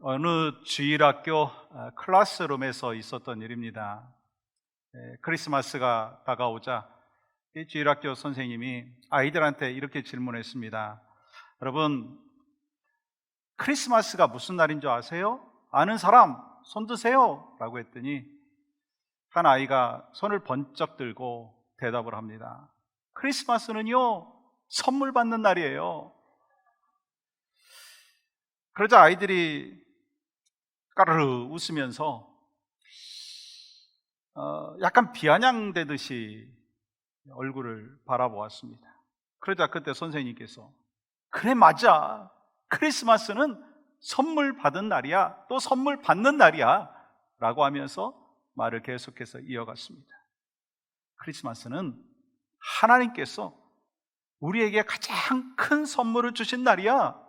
어느 주일학교 클래스룸에서 있었던 일입니다. 크리스마스가 다가오자 이 주일학교 선생님이 아이들한테 이렇게 질문했습니다. 여러분, 크리스마스가 무슨 날인 줄 아세요? 아는 사람 손 드세요 라고 했더니 한 아이가 손을 번쩍 들고 대답을 합니다. 크리스마스는요, 선물 받는 날이에요. 그러자 아이들이 까르르 웃으면서 약간 비아냥대듯이 얼굴을 바라보았습니다. 그러자 그때 선생님께서 그래, 맞아, 크리스마스는 선물 받은 날이야, 또 선물 받는 날이야 라고 하면서 말을 계속해서 이어갔습니다. 크리스마스는 하나님께서 우리에게 가장 큰 선물을 주신 날이야.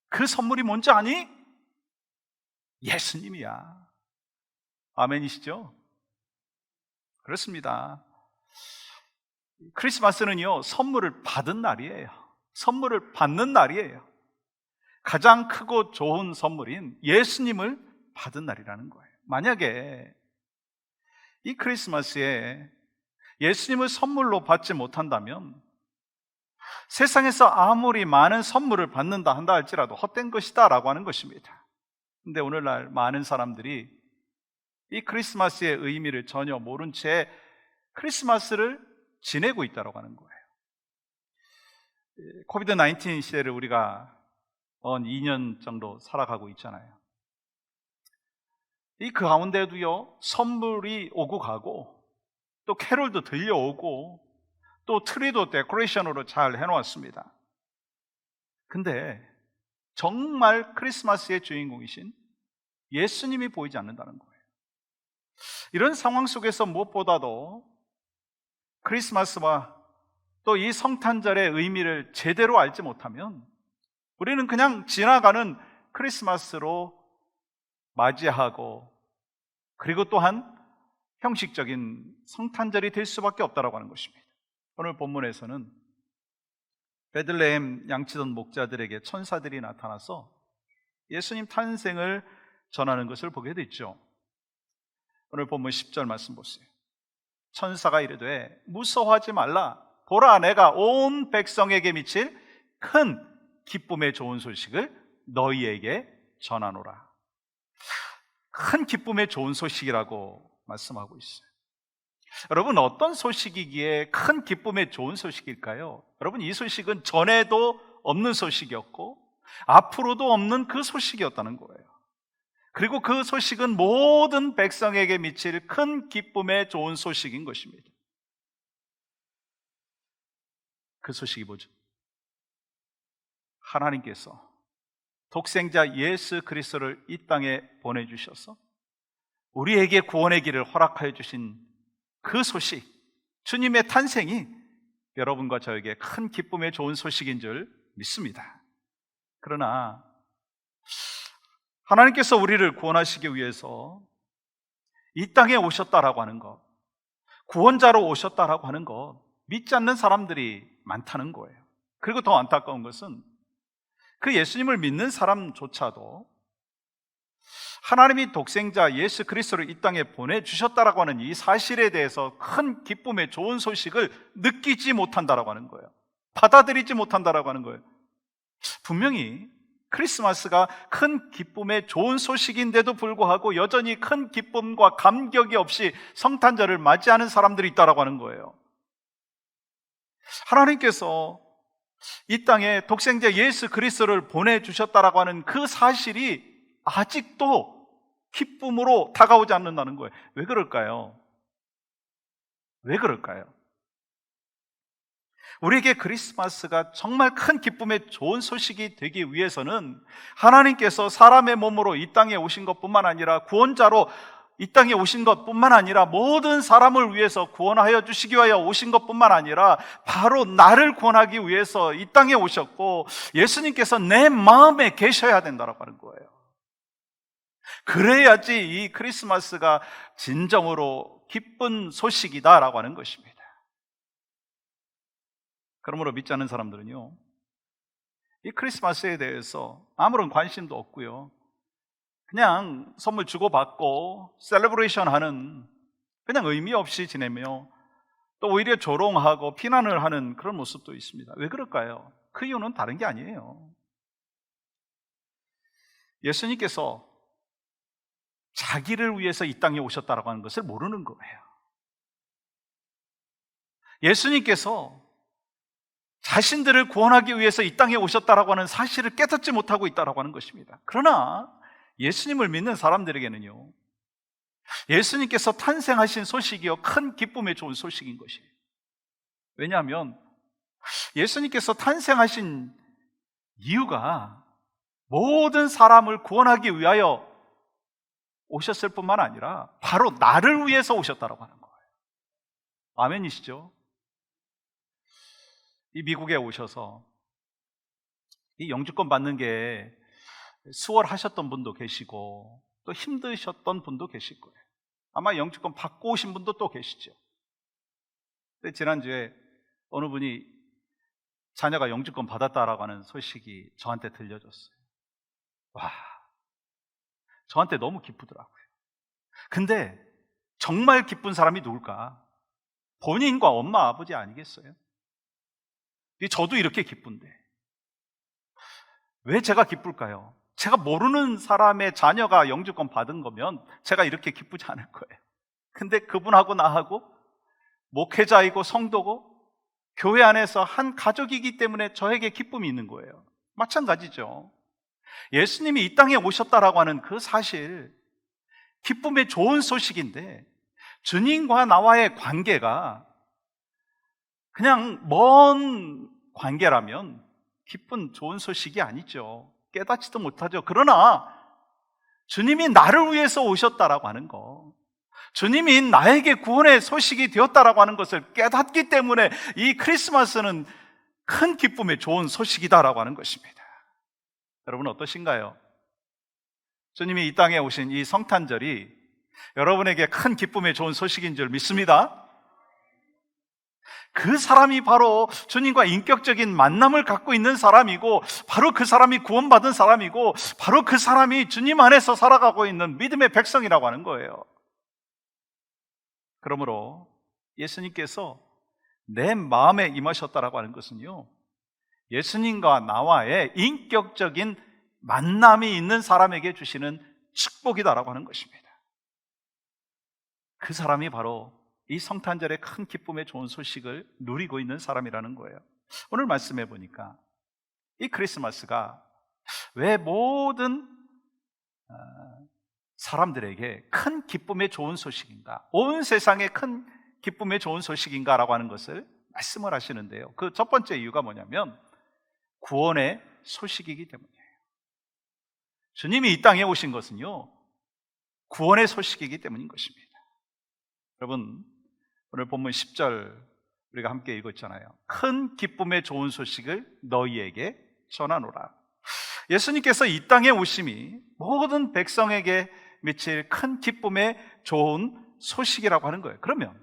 그 선물이 뭔지 아니? 예수님이야. 아멘이시죠? 그렇습니다. 크리스마스는요, 선물을 받은 날이에요. 선물을 받는 날이에요. 가장 크고 좋은 선물인 예수님을 받은 날이라는 거예요. 만약에 이 크리스마스에 예수님을 선물로 받지 못한다면 세상에서 아무리 많은 선물을 받는다 한다 할지라도 헛된 것이다 라고 하는 것입니다. 근데 오늘날 많은 사람들이 이 크리스마스의 의미를 전혀 모른 채 크리스마스를 지내고 있다고 하는 거예요. 코비드 19 시대를 우리가 2년 정도 살아가고 있잖아요. 이 그 가운데도요, 선물이 오고 가고 또 캐롤도 들려오고 또 트리도 데코레이션으로 잘 해놓았습니다. 근데 정말 크리스마스의 주인공이신 예수님이 보이지 않는다는 거예요. 이런 상황 속에서 무엇보다도 크리스마스와 또 이 성탄절의 의미를 제대로 알지 못하면 우리는 그냥 지나가는 크리스마스로 맞이하고, 그리고 또한 형식적인 성탄절이 될 수밖에 없다고 하는 것입니다. 오늘 본문에서는 베들레헴 양치던 목자들에게 천사들이 나타나서 예수님 탄생을 전하는 것을 보게 됐죠. 오늘 본문 10절 말씀 보세요. 천사가 이르되 무서워하지 말라. 보라, 내가 온 백성에게 미칠 큰 기쁨의 좋은 소식을 너희에게 전하노라. 큰 기쁨의 좋은 소식이라고 말씀하고 있어요. 여러분, 어떤 소식이기에 큰 기쁨의 좋은 소식일까요? 여러분, 이 소식은 전에도 없는 소식이었고 앞으로도 없는 그 소식이었다는 거예요. 그리고 그 소식은 모든 백성에게 미칠 큰 기쁨의 좋은 소식인 것입니다. 그 소식이 뭐죠? 하나님께서 독생자 예수 그리스도를 이 땅에 보내주셔서 우리에게 구원의 길을 허락하여 주신 그 소식, 주님의 탄생이 여러분과 저에게 큰 기쁨의 좋은 소식인 줄 믿습니다. 그러나 하나님께서 우리를 구원하시기 위해서 이 땅에 오셨다라고 하는 것, 구원자로 오셨다라고 하는 것, 믿지 않는 사람들이 많다는 거예요. 그리고 더 안타까운 것은 그 예수님을 믿는 사람조차도 하나님이 독생자 예수 그리스도를 이 땅에 보내주셨다라고 하는 이 사실에 대해서 큰 기쁨의 좋은 소식을 느끼지 못한다라고 하는 거예요. 받아들이지 못한다라고 하는 거예요. 분명히 크리스마스가 큰 기쁨의 좋은 소식인데도 불구하고 여전히 큰 기쁨과 감격이 없이 성탄절을 맞이하는 사람들이 있다라고 하는 거예요. 하나님께서 이 땅에 독생자 예수 그리스도를 보내주셨다라고 하는 그 사실이 아직도 기쁨으로 다가오지 않는다는 거예요. 왜 그럴까요? 왜 그럴까요? 우리에게 크리스마스가 정말 큰 기쁨의 좋은 소식이 되기 위해서는 하나님께서 사람의 몸으로 이 땅에 오신 것뿐만 아니라 구원자로 이 땅에 오신 것뿐만 아니라 모든 사람을 위해서 구원하여 주시기 위하여 오신 것뿐만 아니라 바로 나를 구원하기 위해서 이 땅에 오셨고 예수님께서 내 마음에 계셔야 된다고 하는 거예요. 그래야지 이 크리스마스가 진정으로 기쁜 소식이다라고 하는 것입니다. 그러므로 믿지 않는 사람들은요, 이 크리스마스에 대해서 아무런 관심도 없고요, 그냥 선물 주고받고 셀레브레이션 하는, 그냥 의미 없이 지내며 또 오히려 조롱하고 비난을 하는 그런 모습도 있습니다. 왜 그럴까요? 그 이유는 다른 게 아니에요. 예수님께서 자기를 위해서 이 땅에 오셨다라고 하는 것을 모르는 거예요. 예수님께서 자신들을 구원하기 위해서 이 땅에 오셨다라고 하는 사실을 깨닫지 못하고 있다라고 하는 것입니다. 그러나 예수님을 믿는 사람들에게는요, 예수님께서 탄생하신 소식이요, 큰 기쁨에 좋은 소식인 것이에요. 왜냐하면 예수님께서 탄생하신 이유가 모든 사람을 구원하기 위하여 오셨을 뿐만 아니라 바로 나를 위해서 오셨다라고 하는 거예요. 아멘이시죠? 이 미국에 오셔서 이 영주권 받는 게 수월하셨던 분도 계시고 또 힘드셨던 분도 계실 거예요. 아마 영주권 받고 오신 분도 또 계시죠. 근데 지난주에 어느 분이 자녀가 영주권 받았다라고 하는 소식이 저한테 들려줬어요. 와, 저한테 너무 기쁘더라고요. 근데 정말 기쁜 사람이 누굴까? 본인과 엄마, 아버지 아니겠어요? 저도 이렇게 기쁜데 왜 제가 기쁠까요? 제가 모르는 사람의 자녀가 영주권 받은 거면 제가 이렇게 기쁘지 않을 거예요. 근데 그분하고 나하고 목회자이고 성도고 교회 안에서 한 가족이기 때문에 저에게 기쁨이 있는 거예요. 마찬가지죠. 예수님이 이 땅에 오셨다라고 하는 그 사실, 기쁨의 좋은 소식인데 주님과 나와의 관계가 그냥 먼 관계라면 기쁜 좋은 소식이 아니죠. 깨닫지도 못하죠. 그러나 주님이 나를 위해서 오셨다라고 하는 거, 주님이 나에게 구원의 소식이 되었다라고 하는 것을 깨닫기 때문에 이 크리스마스는 큰 기쁨의 좋은 소식이다라고 하는 것입니다. 여러분 어떠신가요? 주님이 이 땅에 오신 이 성탄절이 여러분에게 큰 기쁨의 좋은 소식인 줄 믿습니다. 그 사람이 바로 주님과 인격적인 만남을 갖고 있는 사람이고, 바로 그 사람이 구원받은 사람이고, 바로 그 사람이 주님 안에서 살아가고 있는 믿음의 백성이라고 하는 거예요. 그러므로 예수님께서 내 마음에 임하셨다라고 하는 것은요, 예수님과 나와의 인격적인 만남이 있는 사람에게 주시는 축복이다라고 하는 것입니다. 그 사람이 바로 이 성탄절의 큰 기쁨의 좋은 소식을 누리고 있는 사람이라는 거예요. 오늘 말씀해 보니까 이 크리스마스가 왜 모든 사람들에게 큰 기쁨의 좋은 소식인가, 온 세상에 큰 기쁨의 좋은 소식인가라고 하는 것을 말씀을 하시는데요, 그 첫 번째 이유가 뭐냐면 구원의 소식이기 때문이에요. 주님이 이 땅에 오신 것은요, 구원의 소식이기 때문인 것입니다. 여러분, 오늘 본문 10절 우리가 함께 읽었잖아요. 큰 기쁨의 좋은 소식을 너희에게 전하노라. 예수님께서 이 땅에 오심이 모든 백성에게 미칠 큰 기쁨의 좋은 소식이라고 하는 거예요. 그러면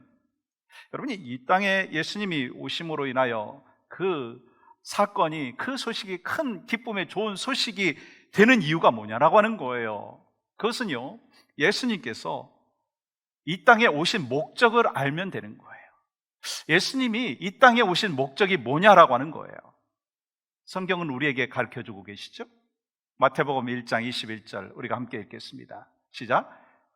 여러분이 이 땅에 예수님이 오심으로 인하여 그 사건이, 그 소식이 큰 기쁨의 좋은 소식이 되는 이유가 뭐냐라고 하는 거예요. 그것은요, 예수님께서 이 땅에 오신 목적을 알면 되는 거예요. 예수님이 이 땅에 오신 목적이 뭐냐라고 하는 거예요. 성경은 우리에게 가르쳐주고 계시죠? 마태복음 1장 21절 우리가 함께 읽겠습니다. 시작.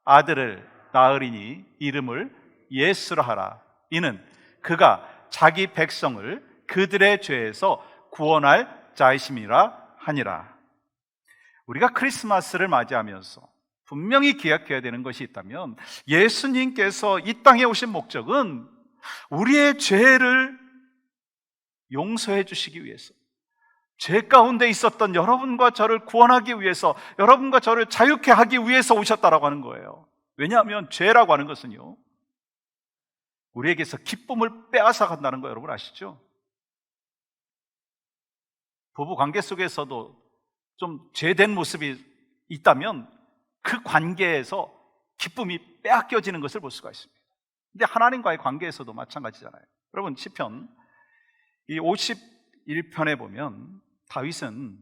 아들을 낳으리니 이름을 예수라 하라. 이는 그가 자기 백성을 그들의 죄에서 구원할 자이심이라 하니라. 우리가 크리스마스를 맞이하면서 분명히 기억해야 되는 것이 있다면, 예수님께서 이 땅에 오신 목적은 우리의 죄를 용서해 주시기 위해서, 죄 가운데 있었던 여러분과 저를 구원하기 위해서, 여러분과 저를 자유케 하기 위해서 오셨다라고 하는 거예요. 왜냐하면 죄라고 하는 것은요, 우리에게서 기쁨을 빼앗아 간다는 거 여러분 아시죠? 부부 관계 속에서도 좀 죄된 모습이 있다면 그 관계에서 기쁨이 빼앗겨지는 것을 볼 수가 있습니다. 근데 하나님과의 관계에서도 마찬가지잖아요. 여러분, 시편 이 51편에 보면 다윗은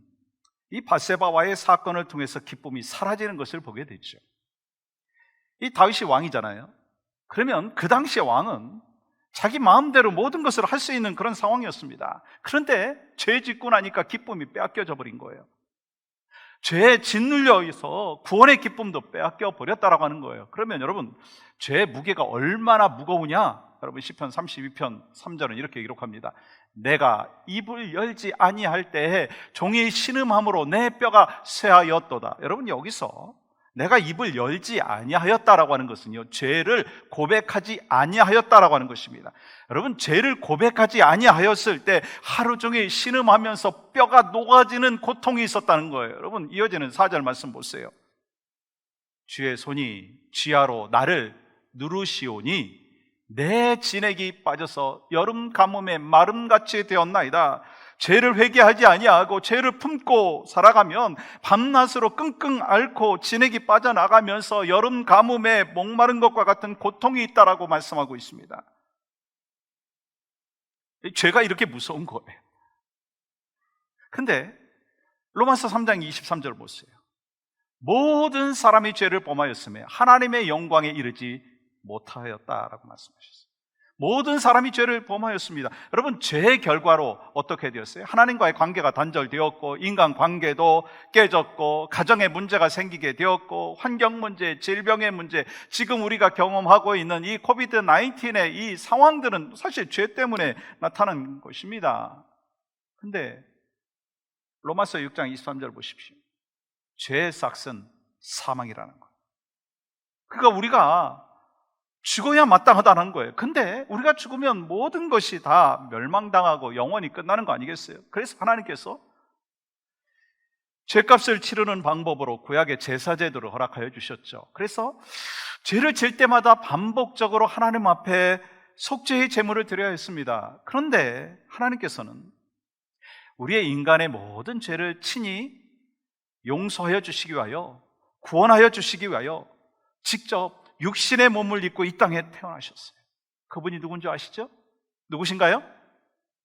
이 밧세바와의 사건을 통해서 기쁨이 사라지는 것을 보게 되죠. 이 다윗이 왕이잖아요. 그러면 그 당시의 왕은 자기 마음대로 모든 것을 할 수 있는 그런 상황이었습니다. 그런데 죄 짓고 나니까 기쁨이 빼앗겨져 버린 거예요. 죄에 짓눌려서 구원의 기쁨도 빼앗겨 버렸다라고 하는 거예요. 그러면 여러분, 죄의 무게가 얼마나 무거우냐? 여러분, 시편 32편 3절은 이렇게 기록합니다. 내가 입을 열지 아니할 때에 종이 신음함으로 내 뼈가 쇠하였도다. 여러분, 여기서 내가 입을 열지 아니하였다라고 하는 것은요, 죄를 고백하지 아니하였다라고 하는 것입니다. 여러분, 죄를 고백하지 아니하였을 때 하루 종일 신음하면서 뼈가 녹아지는 고통이 있었다는 거예요. 여러분, 이어지는 4절 말씀 보세요. 주의 손이 쥐하로 나를 누르시오니 내 진액이 빠져서 여름 가뭄에 마름같이 되었나이다. 죄를 회개하지 아니하고 죄를 품고 살아가면 밤낮으로 끙끙 앓고 진액이 빠져나가면서 여름 가뭄에 목마른 것과 같은 고통이 있다라고 말씀하고 있습니다. 죄가 이렇게 무서운 거예요. 근데 로마서 3장 23절 보세요. 모든 사람이 죄를 범하였으며 하나님의 영광에 이르지 못하였다라고 말씀하셨어요. 모든 사람이 죄를 범하였습니다. 여러분, 죄의 결과로 어떻게 되었어요? 하나님과의 관계가 단절되었고, 인간관계도 깨졌고, 가정의 문제가 생기게 되었고, 환경 문제, 질병의 문제, 지금 우리가 경험하고 있는 이 코비드-19의 이 상황들은 사실 죄 때문에 나타난 것입니다. 근데 로마서 6장 23절 보십시오. 죄의 삭은 사망이라는 거예요. 그러니까 우리가 죽어야 마땅하다는 거예요. 근데 우리가 죽으면 모든 것이 다 멸망당하고 영원히 끝나는 거 아니겠어요? 그래서 하나님께서 죄값을 치르는 방법으로 구약의 제사제도를 허락하여 주셨죠. 그래서 죄를 질 때마다 반복적으로 하나님 앞에 속죄의 제물을 드려야 했습니다. 그런데 하나님께서는 우리의 인간의 모든 죄를 친히 용서하여 주시기 위하여, 구원하여 주시기 위하여 직접 육신의 몸을 입고 이 땅에 태어나셨어요. 그분이 누군지 아시죠? 누구신가요?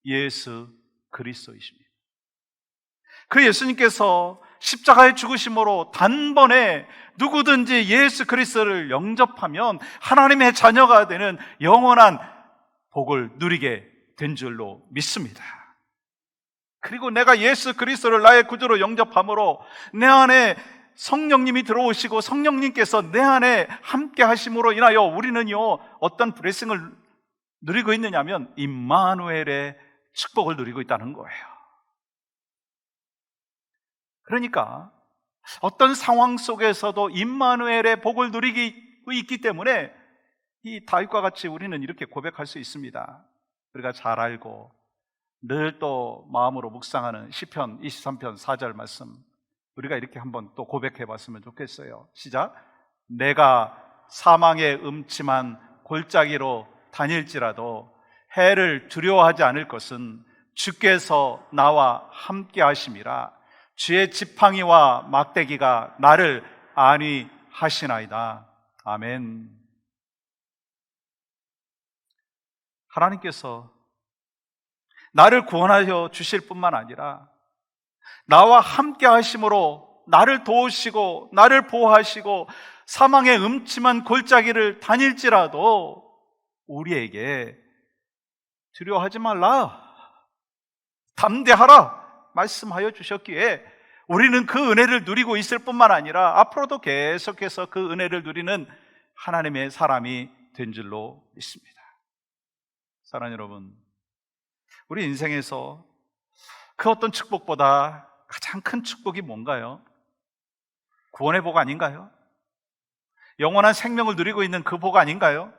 예수 그리스도이십니다. 그 예수님께서 십자가의 죽으심으로 단번에 누구든지 예수 그리스도를 영접하면 하나님의 자녀가 되는 영원한 복을 누리게 된 줄로 믿습니다. 그리고 내가 예수 그리스도를 나의 구주로 영접함으로 내 안에 성령님이 들어오시고 성령님께서 내 안에 함께 하심으로 인하여 우리는요, 어떤 블레싱을 누리고 있느냐면 임마누엘의 축복을 누리고 있다는 거예요. 그러니까 어떤 상황 속에서도 임마누엘의 복을 누리고 있기 때문에 이 다윗과 같이 우리는 이렇게 고백할 수 있습니다. 우리가 잘 알고 늘 또 마음으로 묵상하는 시편 23편 4절 말씀, 우리가 이렇게 한번 또 고백해 봤으면 좋겠어요. 시작. 내가 사망의 음침한 골짜기로 다닐지라도 해를 두려워하지 않을 것은 주께서 나와 함께 하심이라. 주의 지팡이와 막대기가 나를 안위하시나이다. 아멘. 하나님께서 나를 구원하여 주실 뿐만 아니라 나와 함께 하심으로 나를 도우시고 나를 보호하시고 사망의 음침한 골짜기를 다닐지라도 우리에게 두려워하지 말라, 담대하라 말씀하여 주셨기에 우리는 그 은혜를 누리고 있을 뿐만 아니라 앞으로도 계속해서 그 은혜를 누리는 하나님의 사람이 된 줄로 믿습니다. 사랑하는 여러분, 우리 인생에서 그 어떤 축복보다 가장 큰 축복이 뭔가요? 구원의 복 아닌가요? 영원한 생명을 누리고 있는 그 복 아닌가요?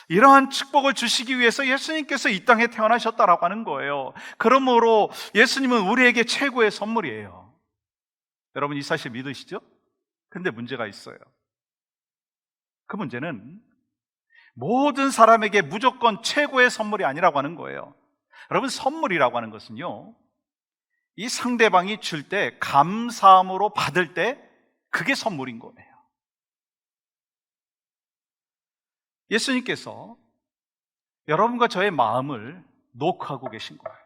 이러한 축복을 주시기 위해서 예수님께서 이 땅에 태어나셨다라고 하는 거예요. 그러므로 예수님은 우리에게 최고의 선물이에요. 여러분, 이 사실 믿으시죠? 근데 문제가 있어요. 그 문제는 모든 사람에게 무조건 최고의 선물이 아니라고 하는 거예요. 여러분, 선물이라고 하는 것은요, 이 상대방이 줄 때 감사함으로 받을 때 그게 선물인 거예요. 예수님께서 여러분과 저의 마음을 노크하고 계신 거예요.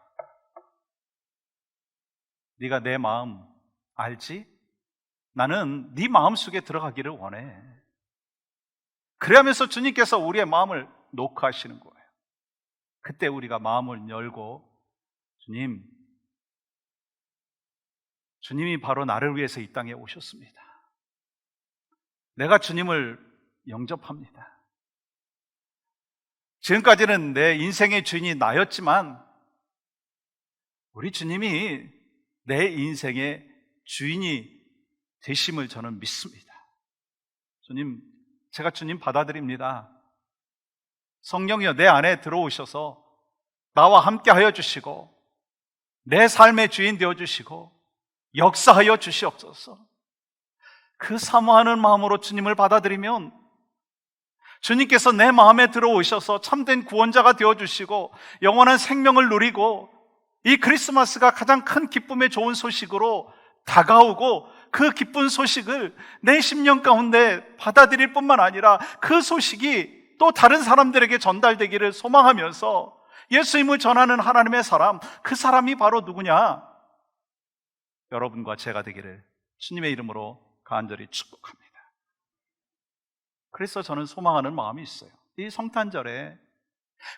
네가 내 마음 알지? 나는 네 마음속에 들어가기를 원해. 그러면서 주님께서 우리의 마음을 녹화하시는 거예요. 그때 우리가 마음을 열고 주님이 바로 나를 위해서 이 땅에 오셨습니다. 내가 주님을 영접합니다. 지금까지는 내 인생의 주인이 나였지만 우리 주님이 내 인생의 주인이 되심을 저는 믿습니다. 주님, 제가 주님 받아들입니다. 성령이여 내 안에 들어오셔서 나와 함께 하여 주시고 내 삶의 주인 되어 주시고 역사하여 주시옵소서. 그 사모하는 마음으로 주님을 받아들이면 주님께서 내 마음에 들어오셔서 참된 구원자가 되어 주시고 영원한 생명을 누리고 이 크리스마스가 가장 큰 기쁨의 좋은 소식으로 다가오고 그 기쁜 소식을 내 심령 가운데 받아들일 뿐만 아니라 그 소식이 또 다른 사람들에게 전달되기를 소망하면서 예수님을 전하는 하나님의 사람, 그 사람이 바로 누구냐? 여러분과 제가 되기를 주님의 이름으로 간절히 축복합니다. 그래서 저는 소망하는 마음이 있어요. 이 성탄절에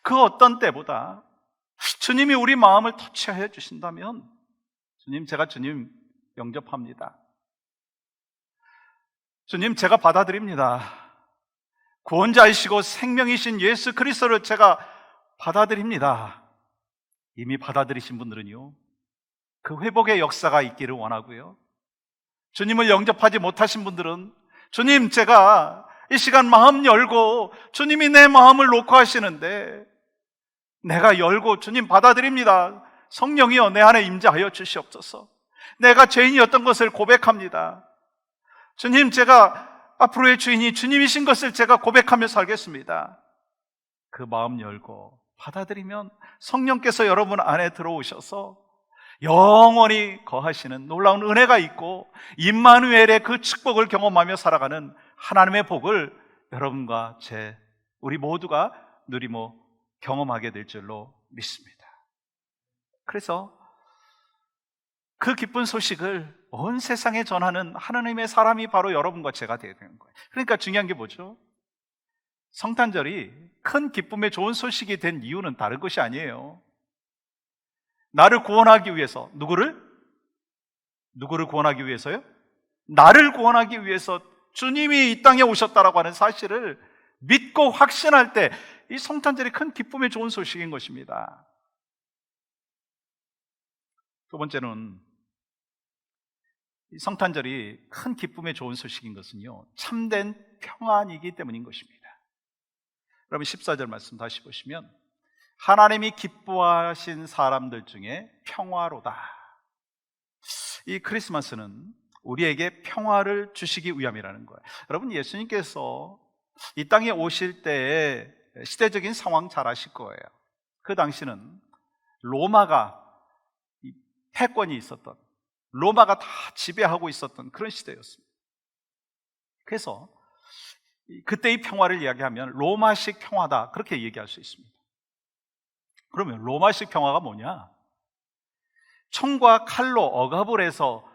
그 어떤 때보다 주님이 우리 마음을 터치하여 주신다면 주님, 제가 주님 영접합니다. 주님, 제가 받아들입니다. 구원자이시고 생명이신 예수 그리스도를 제가 받아들입니다. 이미 받아들이신 분들은요, 그 회복의 역사가 있기를 원하고요, 주님을 영접하지 못하신 분들은 주님, 제가 이 시간 마음 열고 주님이 내 마음을 놓고 하시는데 내가 열고 주님 받아들입니다. 성령이여 내 안에 임재하여 주시옵소서. 내가 죄인이었던 것을 고백합니다. 주님, 제가 앞으로의 주인이 주님이신 것을 제가 고백하며 살겠습니다. 그 마음 열고 받아들이면 성령께서 여러분 안에 들어오셔서 영원히 거하시는 놀라운 은혜가 있고 임마누엘의 그 축복을 경험하며 살아가는 하나님의 복을 여러분과 우리 모두가 누리며 경험하게 될 줄로 믿습니다. 그래서 그 기쁜 소식을 온 세상에 전하는 하나님의 사람이 바로 여러분과 제가 되어야 되는 거예요. 그러니까 중요한 게 뭐죠? 성탄절이 큰 기쁨의 좋은 소식이 된 이유는 다른 것이 아니에요. 나를 구원하기 위해서. 누구를 구원하기 위해서요? 나를 구원하기 위해서 주님이 이 땅에 오셨다라고 하는 사실을 믿고 확신할 때 이 성탄절이 큰 기쁨의 좋은 소식인 것입니다. 두 번째는 이 성탄절이 큰 기쁨의 좋은 소식인 것은요, 참된 평안이기 때문인 것입니다. 여러분 14절 말씀 다시 보시면 하나님이 기뻐하신 사람들 중에 평화로다. 이 크리스마스는 우리에게 평화를 주시기 위함이라는 거예요. 여러분, 예수님께서 이 땅에 오실 때의 시대적인 상황 잘 아실 거예요. 그 당시는 로마가 패권이 있었던, 로마가 다 지배하고 있었던 그런 시대였습니다. 그래서 그때의 평화를 이야기하면 로마식 평화다, 그렇게 얘기할 수 있습니다. 그러면 로마식 평화가 뭐냐? 총과 칼로 억압을 해서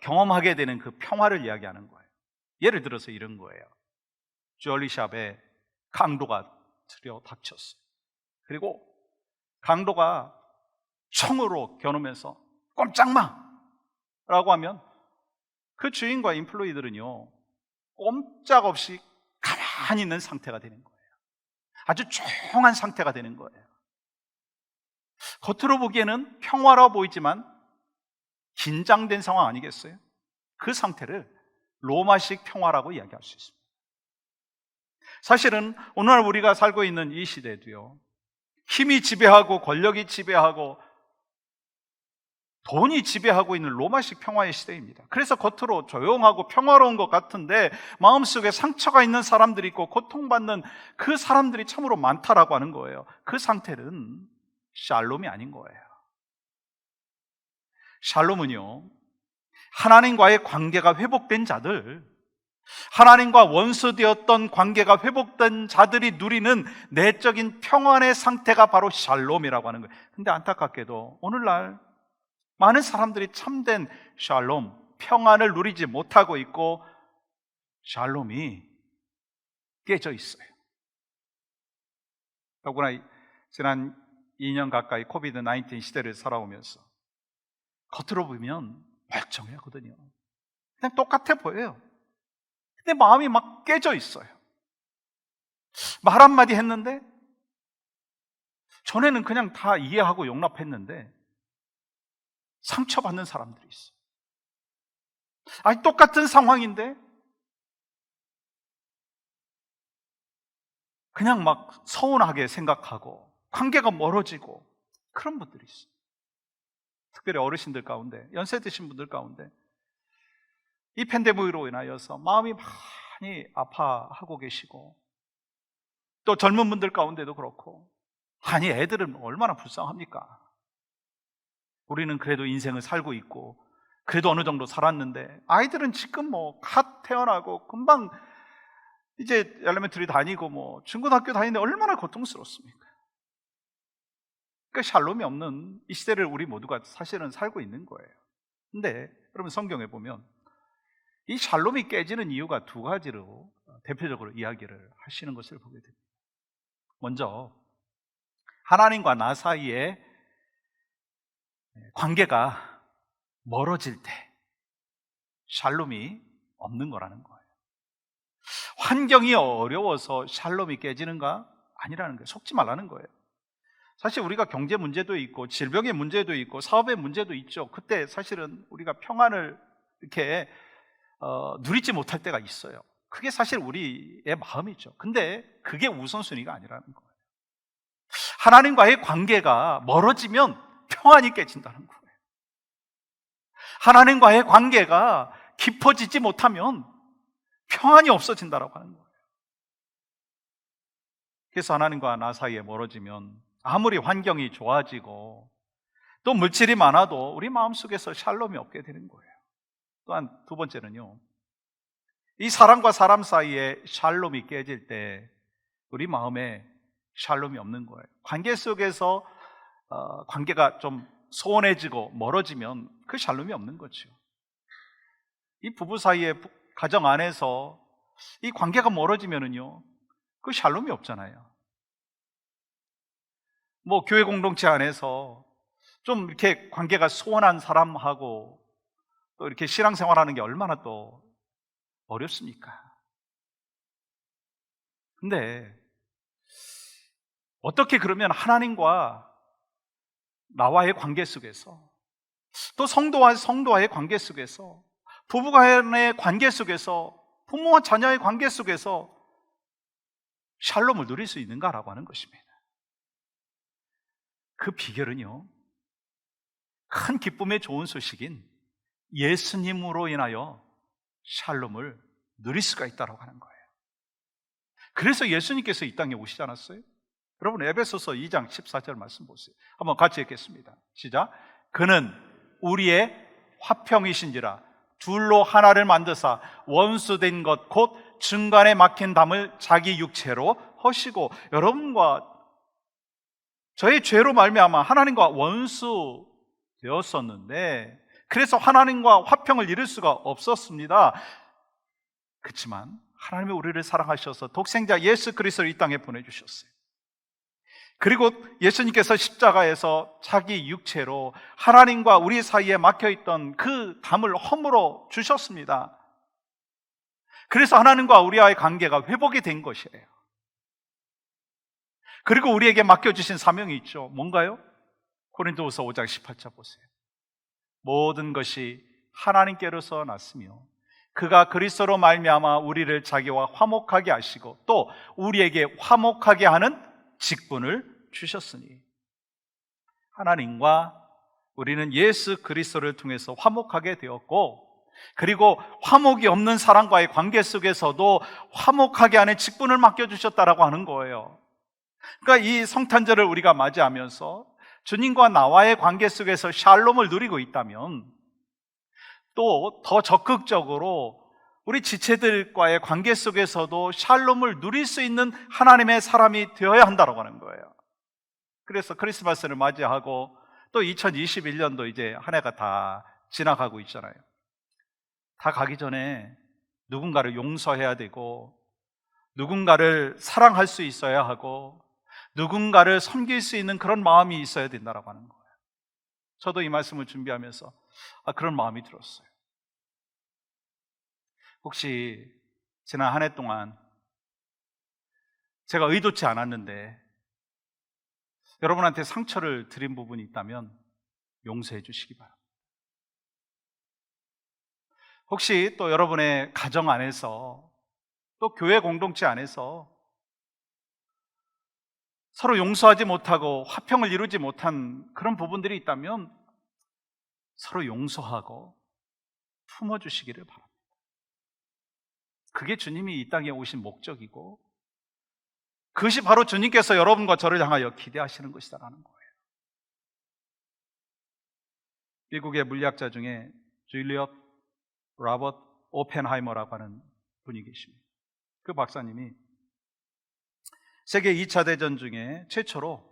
경험하게 되는 그 평화를 이야기하는 거예요. 예를 들어서 이런 거예요. 주얼리샵에 강도가 들여닥쳤어요. 그리고 강도가 총으로 겨누면서 꼼짝마! 라고 하면 그 주인과 인플루이들은요, 꼼짝없이 가만히 있는 상태가 되는 거예요. 아주 조용한 상태가 되는 거예요. 겉으로 보기에는 평화로워 보이지만 긴장된 상황 아니겠어요? 그 상태를 로마식 평화라고 이야기할 수 있습니다. 사실은 오늘날 우리가 살고 있는 이 시대도요, 힘이 지배하고 권력이 지배하고 돈이 지배하고 있는 로마식 평화의 시대입니다. 그래서 겉으로 조용하고 평화로운 것 같은데 마음속에 상처가 있는 사람들이 있고 고통받는 그 사람들이 참으로 많다라고 하는 거예요. 그 상태는 샬롬이 아닌 거예요. 샬롬은요, 하나님과의 관계가 회복된 자들, 하나님과 원수되었던 관계가 회복된 자들이 누리는 내적인 평안의 상태가 바로 샬롬이라고 하는 거예요. 근데 안타깝게도 오늘날 많은 사람들이 참된 샬롬, 평안을 누리지 못하고 있고 샬롬이 깨져 있어요. 더구나 지난 2년 가까이 코비드 19 시대를 살아오면서 겉으로 보면 멀쩡하거든요. 그냥 똑같아 보여요. 근데 마음이 막 깨져 있어요. 말 한마디 했는데 전에는 그냥 다 이해하고 용납했는데 상처받는 사람들이 있어요. 아니 똑같은 상황인데 그냥 막 서운하게 생각하고 관계가 멀어지고 그런 분들이 있어요. 특별히 어르신들 가운데, 연세 드신 분들 가운데 이 팬데믹으로 인하여서 마음이 많이 아파하고 계시고, 또 젊은 분들 가운데도 그렇고, 아니 애들은 얼마나 불쌍합니까? 우리는 그래도 인생을 살고 있고 그래도 어느 정도 살았는데 아이들은 지금 뭐 갓 태어나고 금방 이제 엘레멘터리 다니고 뭐 중고등학교 다니는데 얼마나 고통스럽습니까? 그러니까 샬롬이 없는 이 시대를 우리 모두가 사실은 살고 있는 거예요. 근데 여러분 성경에 보면 이 샬롬이 깨지는 이유가 두 가지로 대표적으로 이야기를 하시는 것을 보게 됩니다. 먼저 하나님과 나 사이에 관계가 멀어질 때 샬롬이 없는 거라는 거예요. 환경이 어려워서 샬롬이 깨지는가? 아니라는 거예요. 속지 말라는 거예요. 사실 우리가 경제 문제도 있고 질병의 문제도 있고 사업의 문제도 있죠. 그때 사실은 우리가 평안을 이렇게 누리지 못할 때가 있어요. 그게 사실 우리의 마음이죠. 근데 그게 우선순위가 아니라는 거예요. 하나님과의 관계가 멀어지면 평안이 깨진다는 거예요. 하나님과의 관계가 깊어지지 못하면 평안이 없어진다고 하는 거예요. 그래서 하나님과 나 사이에 멀어지면 아무리 환경이 좋아지고 또 물질이 많아도 우리 마음속에서 샬롬이 없게 되는 거예요. 또한 두 번째는요, 이 사람과 사람 사이에 샬롬이 깨질 때 우리 마음에 샬롬이 없는 거예요. 관계 속에서 관계가 좀 소원해지고 멀어지면 그 샬롬이 없는 거죠. 이 부부 사이에 가정 안에서 이 관계가 멀어지면은요, 그 샬롬이 없잖아요. 뭐 교회 공동체 안에서 좀 이렇게 관계가 소원한 사람하고 또 이렇게 신앙생활하는 게 얼마나 또 어렵습니까? 근데 어떻게 그러면 하나님과 나와의 관계 속에서, 또 성도와 성도와의 관계 속에서, 부부간의 관계 속에서, 부모와 자녀의 관계 속에서 샬롬을 누릴 수 있는가라고 하는 것입니다. 그 비결은요, 큰 기쁨의 좋은 소식인 예수님으로 인하여 샬롬을 누릴 수가 있다고 하는 거예요. 그래서 예수님께서 이 땅에 오시지 않았어요? 여러분 에베소서 2장 14절 말씀 보세요. 한번 같이 읽겠습니다. 시작. 그는 우리의 화평이신지라 둘로 하나를 만드사 원수된 것 곧 중간에 막힌 담을 자기 육체로 허시고, 여러분과 저의 죄로 말미암아 하나님과 원수 되었었는데, 그래서 하나님과 화평을 이룰 수가 없었습니다. 그렇지만 하나님이 우리를 사랑하셔서 독생자 예수 그리스도를 이 땅에 보내주셨어요. 그리고 예수님께서 십자가에서 자기 육체로 하나님과 우리 사이에 막혀있던 그 담을 허물어 주셨습니다. 그래서 하나님과 우리와의 관계가 회복이 된 것이에요. 그리고 우리에게 맡겨주신 사명이 있죠. 뭔가요? 고린도후서 5장 18절 보세요. 모든 것이 하나님께로서 났으며 그가 그리스도로 말미암아 우리를 자기와 화목하게 하시고 또 우리에게 화목하게 하는 직분을 주셨으니, 하나님과 우리는 예수 그리스도를 통해서 화목하게 되었고, 그리고 화목이 없는 사람과의 관계 속에서도 화목하게 하는 직분을 맡겨주셨다라고 하는 거예요. 그러니까 이 성탄절을 우리가 맞이하면서 주님과 나와의 관계 속에서 샬롬을 누리고 있다면, 또 더 적극적으로 우리 지체들과의 관계 속에서도 샬롬을 누릴 수 있는 하나님의 사람이 되어야 한다고 하는 거예요. 그래서 크리스마스를 맞이하고 또 2021년도 이제 한 해가 다 지나가고 있잖아요. 다 가기 전에 누군가를 용서해야 되고, 누군가를 사랑할 수 있어야 하고, 누군가를 섬길 수 있는 그런 마음이 있어야 된다라고 하는 거예요. 저도 이 말씀을 준비하면서 그런 마음이 들었어요. 혹시 지난 한 해 동안 제가 의도치 않았는데 여러분한테 상처를 드린 부분이 있다면 용서해 주시기 바랍니다. 혹시 또 여러분의 가정 안에서, 또 교회 공동체 안에서 서로 용서하지 못하고 화평을 이루지 못한 그런 부분들이 있다면 서로 용서하고 품어주시기를 바랍니다. 그게 주님이 이 땅에 오신 목적이고, 그것이 바로 주님께서 여러분과 저를 향하여 기대하시는 것이다라는 거예요. 미국의 물리학자 중에 줄리엇 로버트 오펜하이머라고 하는 분이 계십니다. 그 박사님이 세계 2차 대전 중에 최초로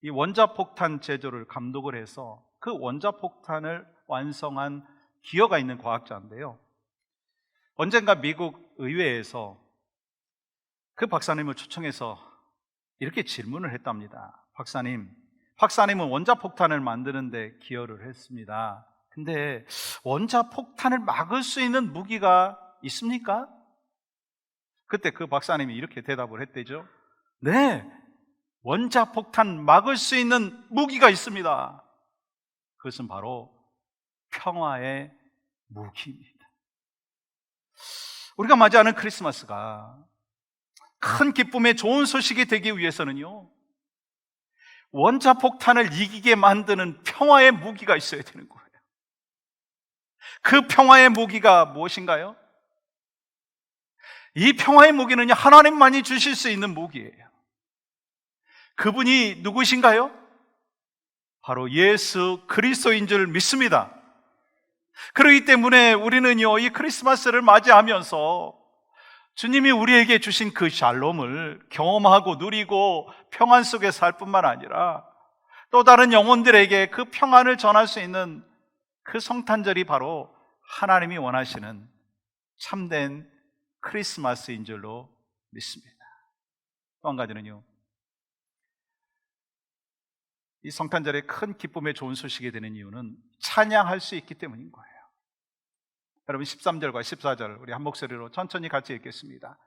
이 원자폭탄 제조를 감독을 해서 그 원자폭탄을 완성한 기여가 있는 과학자인데요, 언젠가 미국 의회에서 그 박사님을 초청해서 이렇게 질문을 했답니다. 박사님은 원자폭탄을 만드는데 기여를 했습니다. 근데 원자폭탄을 막을 수 있는 무기가 있습니까? 그때 그 박사님이 이렇게 대답을 했대죠. 네, 원자폭탄 막을 수 있는 무기가 있습니다. 그것은 바로 평화의 무기입니다. 우리가 맞이하는 크리스마스가 큰 기쁨의 좋은 소식이 되기 위해서는요, 원자폭탄을 이기게 만드는 평화의 무기가 있어야 되는 거예요. 그 평화의 무기가 무엇인가요? 이 평화의 무기는요, 하나님만이 주실 수 있는 무기예요. 그분이 누구신가요? 바로 예수 그리스도인 줄 믿습니다. 그렇기 때문에 우리는요, 이 크리스마스를 맞이하면서 주님이 우리에게 주신 그 샬롬을 경험하고 누리고 평안 속에 살 뿐만 아니라 또 다른 영혼들에게 그 평안을 전할 수 있는 그 성탄절이 바로 하나님이 원하시는 참된 크리스마스인 줄로 믿습니다. 또 한 가지는요, 이 성탄절에 큰 기쁨의 좋은 소식이 되는 이유는 찬양할 수 있기 때문인 거예요. 여러분 13절과 14절 우리 한 목소리로 천천히 같이 읽겠습니다.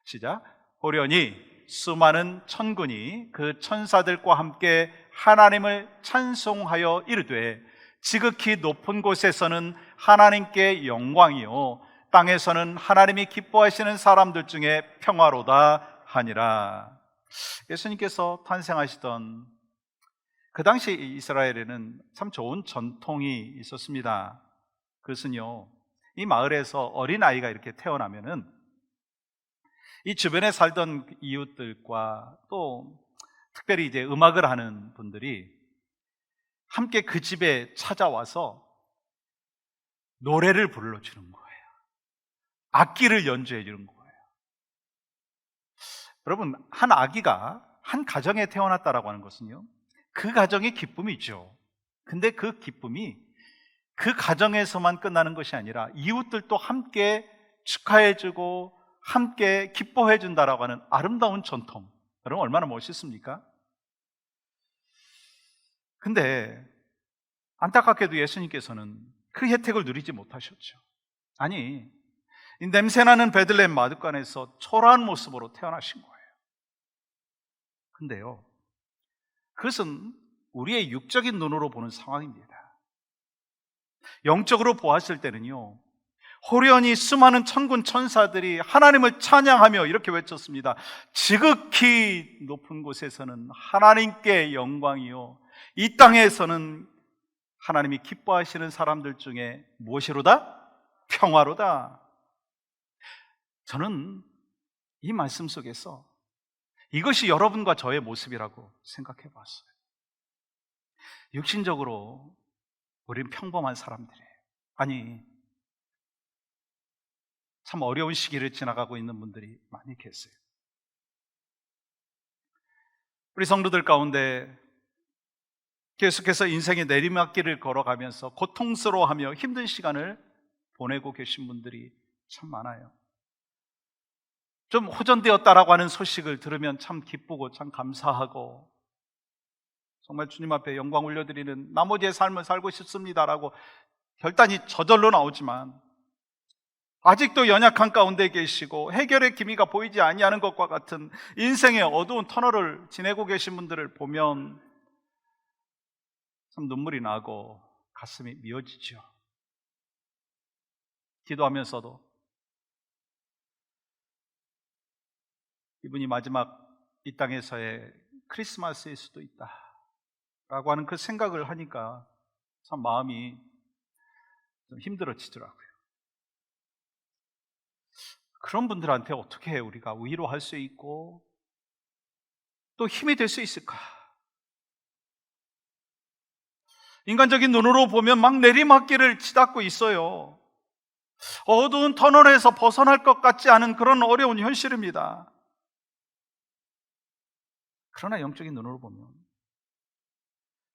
시작. 호련히 수많은 천군이 그 천사들과 함께 하나님을 찬송하여 이르되 지극히 높은 곳에서는 하나님께 영광이요 땅에서는 하나님이 기뻐하시는 사람들 중에 평화로다 하니라. 예수님께서 탄생하시던 그 당시 이스라엘에는 참 좋은 전통이 있었습니다. 그것은요, 이 마을에서 어린아이가 이렇게 태어나면은 이 주변에 살던 이웃들과 또 특별히 이제 음악을 하는 분들이 함께 그 집에 찾아와서 노래를 불러주는 거예요. 악기를 연주해 주는 거예요. 여러분, 한 아기가 한 가정에 태어났다라고 하는 것은요, 그 가정의 기쁨이죠. 근데 그 기쁨이 그 가정에서만 끝나는 것이 아니라 이웃들도 함께 축하해주고 함께 기뻐해준다라고 하는 아름다운 전통, 여러분 얼마나 멋있습니까? 근데 안타깝게도 예수님께서는 그 혜택을 누리지 못하셨죠. 아니, 이 냄새나는 베들레헴 마득간에서 초라한 모습으로 태어나신 거예요. 근데요, 그것은 우리의 육적인 눈으로 보는 상황입니다. 영적으로 보았을 때는요, 호련히 수많은 천군 천사들이 하나님을 찬양하며 이렇게 외쳤습니다. 지극히 높은 곳에서는 하나님께 영광이요 이 땅에서는 하나님이 기뻐하시는 사람들 중에 무엇이로다? 평화로다. 저는 이 말씀 속에서 이것이 여러분과 저의 모습이라고 생각해 봤어요. 육신적으로 우리는 평범한 사람들이에요. 아니, 참 어려운 시기를 지나가고 있는 분들이 많이 계세요. 우리 성도들 가운데 계속해서 인생의 내리막길을 걸어가면서 고통스러워하며 힘든 시간을 보내고 계신 분들이 참 많아요. 좀 호전되었다라고 하는 소식을 들으면 참 기쁘고 참 감사하고 정말 주님 앞에 영광 올려드리는 나머지의 삶을 살고 싶습니다라고 결단이 저절로 나오지만 아직도 연약한 가운데 계시고 해결의 기미가 보이지 아니하는 것과 같은 인생의 어두운 터널을 지내고 계신 분들을 보면 참 눈물이 나고 가슴이 미어지죠. 기도하면서도 이분이 마지막 이 땅에서의 크리스마스일 수도 있다 라고 하는 그 생각을 하니까 참 마음이 좀 힘들어지더라고요. 그런 분들한테 어떻게 우리가 위로할 수 있고 또 힘이 될 수 있을까? 인간적인 눈으로 보면 막 내리막길을 치닫고 있어요. 어두운 터널에서 벗어날 것 같지 않은 그런 어려운 현실입니다. 그러나 영적인 눈으로 보면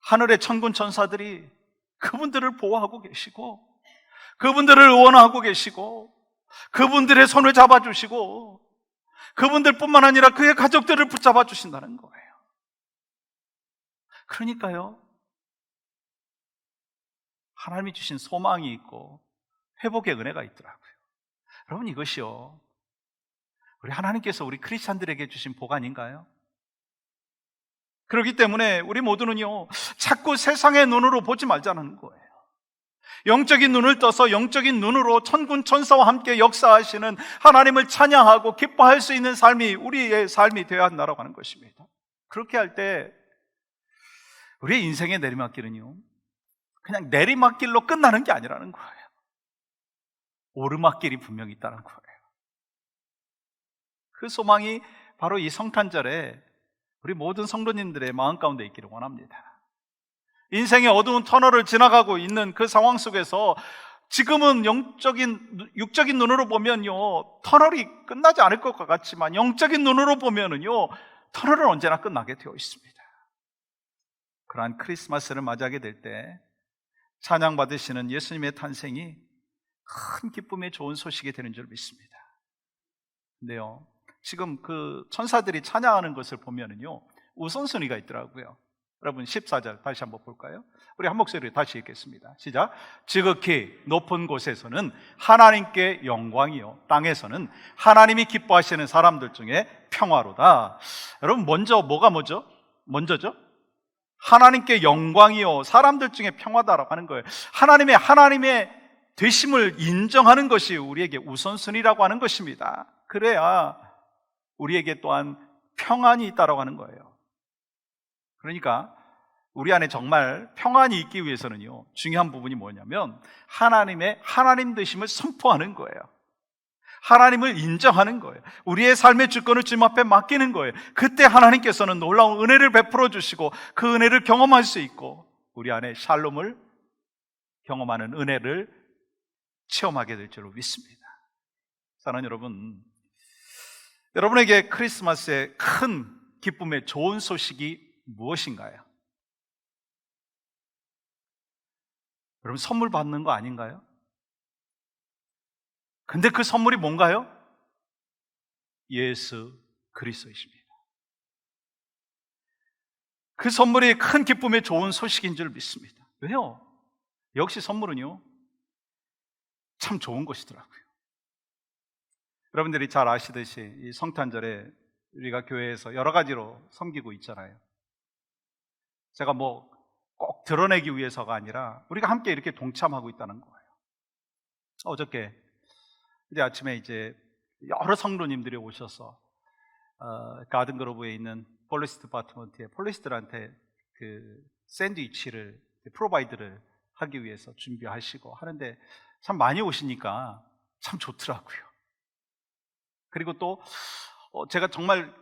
하늘의 천군 천사들이 그분들을 보호하고 계시고 그분들을 응원하고 계시고 그분들의 손을 잡아주시고 그분들뿐만 아니라 그의 가족들을 붙잡아 주신다는 거예요. 그러니까요, 하나님이 주신 소망이 있고 회복의 은혜가 있더라고요. 여러분, 이것이요, 우리 하나님께서 우리 크리스찬들에게 주신 복 아닌가요? 그렇기 때문에 우리 모두는요, 자꾸 세상의 눈으로 보지 말자는 거예요. 영적인 눈을 떠서 영적인 눈으로 천군 천사와 함께 역사하시는 하나님을 찬양하고 기뻐할 수 있는 삶이 우리의 삶이 되어야 한다고 하는 것입니다. 그렇게 할 때 우리의 인생의 내리막길은요, 그냥 내리막길로 끝나는 게 아니라는 거예요. 오르막길이 분명히 있다는 거예요. 그 소망이 바로 이 성탄절에 우리 모든 성도님들의 마음 가운데 있기를 원합니다. 인생의 어두운 터널을 지나가고 있는 그 상황 속에서 지금은 육적인 눈으로 보면요, 터널이 끝나지 않을 것 같지만 영적인 눈으로 보면은요, 터널은 언제나 끝나게 되어 있습니다. 그러한 크리스마스를 맞이하게 될 때 찬양받으시는 예수님의 탄생이 큰 기쁨의 좋은 소식이 되는 줄 믿습니다. 근데요, 지금 그 천사들이 찬양하는 것을 보면은요, 우선순위가 있더라고요. 여러분 14절 다시 한번 볼까요? 우리 한 목소리로 다시 읽겠습니다. 시작. 지극히 높은 곳에서는 하나님께 영광이요, 땅에서는 하나님이 기뻐하시는 사람들 중에 평화로다. 여러분, 먼저죠? 하나님께 영광이요, 사람들 중에 평화다라고 하는 거예요. 하나님의 되심을 인정하는 것이 우리에게 우선순위라고 하는 것입니다. 그래야 우리에게 또한 평안이 있다라고 하는 거예요. 그러니까 우리 안에 정말 평안이 있기 위해서는요, 중요한 부분이 뭐냐면 하나님의 하나님 되심을 선포하는 거예요. 하나님을 인정하는 거예요. 우리의 삶의 주권을 주님 앞에 맡기는 거예요. 그때 하나님께서는 놀라운 은혜를 베풀어 주시고 그 은혜를 경험할 수 있고 우리 안에 샬롬을 경험하는 은혜를 체험하게 될 줄로 믿습니다. 사랑하는 여러분, 여러분에게 크리스마스의 큰 기쁨의 좋은 소식이 무엇인가요? 여러분, 선물 받는 거 아닌가요? 근데 그 선물이 뭔가요? 예수 그리스도이십니다. 그 선물이 큰 기쁨의 좋은 소식인 줄 믿습니다. 왜요? 역시 선물은요, 참 좋은 것이더라고요. 여러분들이 잘 아시듯이 이 성탄절에 우리가 교회에서 여러 가지로 섬기고 있잖아요. 제가 꼭 드러내기 위해서가 아니라 우리가 함께 이렇게 동참하고 있다는 거예요. 어저께 아침에 이제 여러 성도님들이 오셔서 가든그로브에 있는 폴리스 디파트먼트의 폴리스들한테 그 샌드위치를 프로바이드를 하기 위해서 준비하시고 하는데 참 많이 오시니까 참 좋더라고요. 그리고 또 제가 정말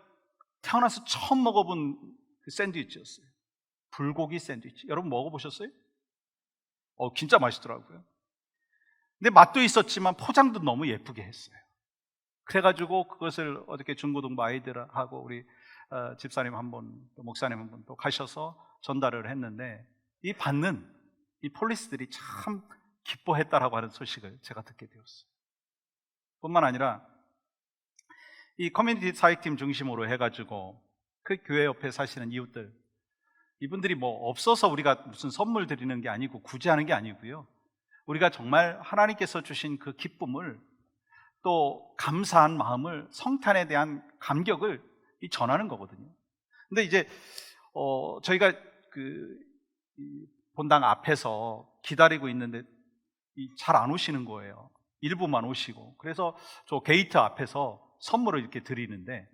태어나서 처음 먹어본 그 샌드위치였어요. 불고기 샌드위치. 여러분 먹어보셨어요? 진짜 맛있더라고요. 근데 맛도 있었지만 포장도 너무 예쁘게 했어요. 그래가지고 그것을 어저께 중고등부 아이들하고 우리 집사님 한 분, 또 목사님 한 분 또 가셔서 전달을 했는데 이 폴리스들이 참 기뻐했다라고 하는 소식을 제가 듣게 되었어요. 뿐만 아니라 이 커뮤니티 사역팀 중심으로 해가지고 그 교회 옆에 사시는 이웃들, 이분들이 뭐 없어서 우리가 무슨 선물 드리는 게 아니고 구제하는 게 아니고요, 우리가 정말 하나님께서 주신 그 기쁨을, 또 감사한 마음을, 성탄에 대한 감격을 전하는 거거든요. 근데 이제 저희가 이 본당 앞에서 기다리고 있는데 잘 안 오시는 거예요. 일부만 오시고. 그래서 저 게이트 앞에서 선물을 이렇게 드리는데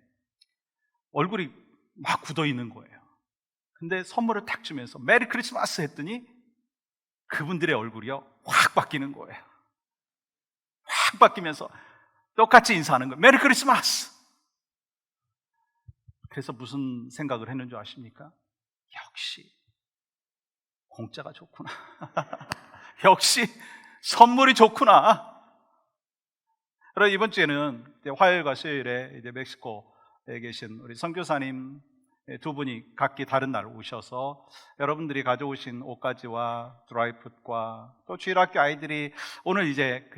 얼굴이 막 굳어 있는 거예요. 근데 선물을 탁 주면서 메리 크리스마스 했더니 그분들의 얼굴이요 확 바뀌는 거예요. 확 바뀌면서 똑같이 인사하는 거예요. 메리 크리스마스. 그래서 무슨 생각을 했는 줄 아십니까? 역시 공짜가 좋구나. 역시 선물이 좋구나. 그래서 이번 주에는 화요일과 수요일에 이제 멕시코에 계신 우리 선교사님 두 분이 각기 다른 날 오셔서 여러분들이 가져오신 옷가지와 드라이풋과 또 주일학교 아이들이 오늘 이제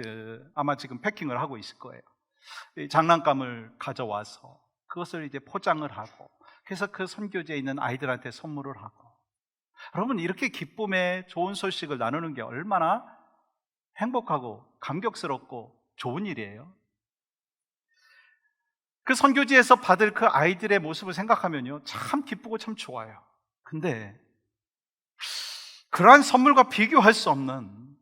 아마 지금 패킹을 하고 있을 거예요. 장난감을 가져와서 그것을 이제 포장을 하고, 그래서 그 선교지에 있는 아이들한테 선물을 하고. 여러분, 이렇게 기쁨의 좋은 소식을 나누는 게 얼마나 행복하고 감격스럽고 좋은 일이에요. 그 선교지에서 받을 그 아이들의 모습을 생각하면요 참 기쁘고 참 좋아요. 근데 그러한 선물과 비교할 수 없는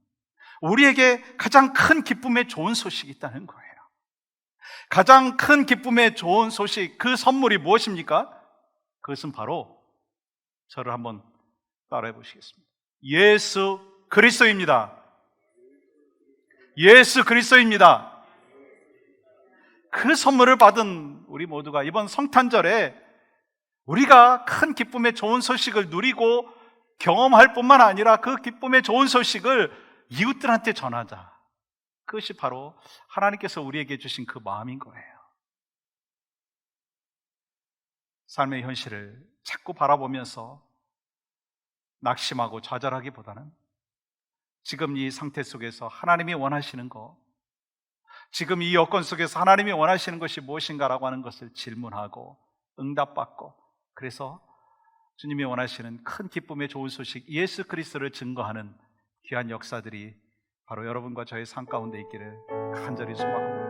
우리에게 가장 큰 기쁨의 좋은 소식이 있다는 거예요. 가장 큰 기쁨의 좋은 소식, 그 선물이 무엇입니까? 그것은 바로, 저를 한번 따라해 보시겠습니다. 예수 그리스도입니다. 예수 그리스도입니다. 그 선물을 받은 우리 모두가 이번 성탄절에 우리가 큰 기쁨의 좋은 소식을 누리고 경험할 뿐만 아니라 그 기쁨의 좋은 소식을 이웃들한테 전하자. 그것이 바로 하나님께서 우리에게 주신 그 마음인 거예요. 삶의 현실을 자꾸 바라보면서 낙심하고 좌절하기보다는 지금 이 상태 속에서 하나님이 원하시는 것, 지금 이 여건 속에서 하나님이 원하시는 것이 무엇인가라고 하는 것을 질문하고 응답받고, 그래서 주님이 원하시는 큰 기쁨의 좋은 소식 예수 그리스도를 증거하는 귀한 역사들이 바로 여러분과 저의 삶 가운데 있기를 간절히 소망합니다.